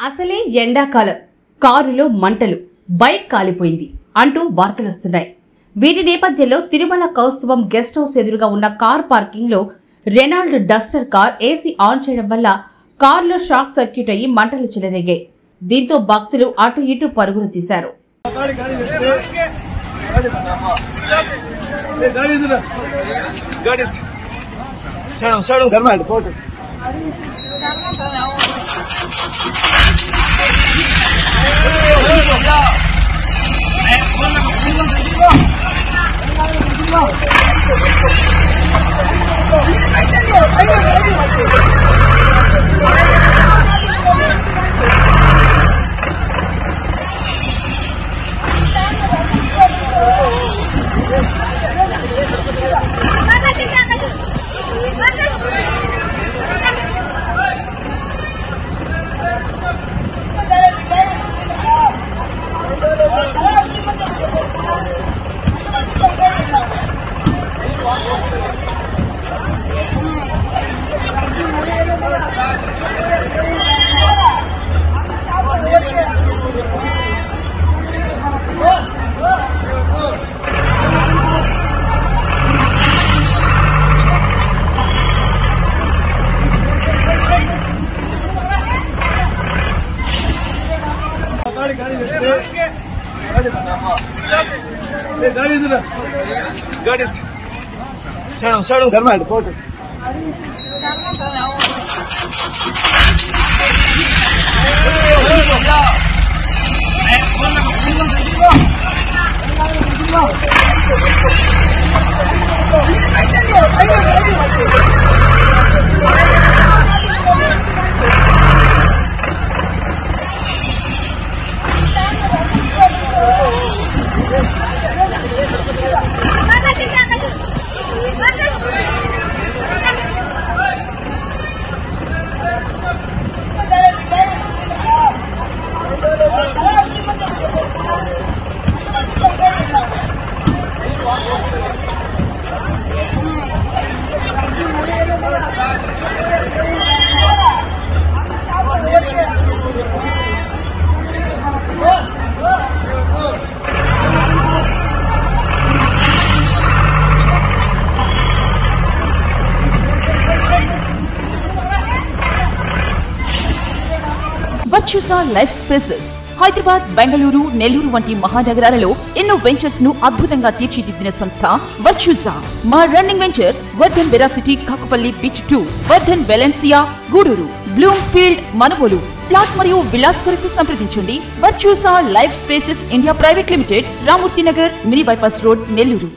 అసలే ఎండాకాలం కారులో మంటలు బైక్ కాలిపోయింది అంటూ వార్తలొస్తున్నాయి. వీటి నేపథ్యంలో తిరుమల కౌస్తుభం గెస్ట్ హౌస్ ఎదురుగా ఉన్న కార్ పార్కింగ్ లో Renault Duster car AC on చేయడం వల్ల కారులో షాక్ సర్క్యూట్ అయ్యి మంటలు చెలరేగాయి. దీంతో భక్తులు అటు ఇటు పరుగులు తీశారు. Virtusa Life spaces Hyderabad, Bengaluru, Nellore వంటి మహానగరాలలో ఎన్నో వెంచర్స్ ను అద్భుతంగా తీర్చిదిద్దిన సంస్థ వర్చుసా. మా running ventures Vardhan Veracity, Kakapalli beach 2, Vardhan Valencia, Gudur, Bloom Field, Manavolu. Flat మరియు విలాస్ కొరకు సంప్రదించండి. Virtusa Life Spaces India Private Limited, Ramurthy Nagar, mini bypass road, Nellore.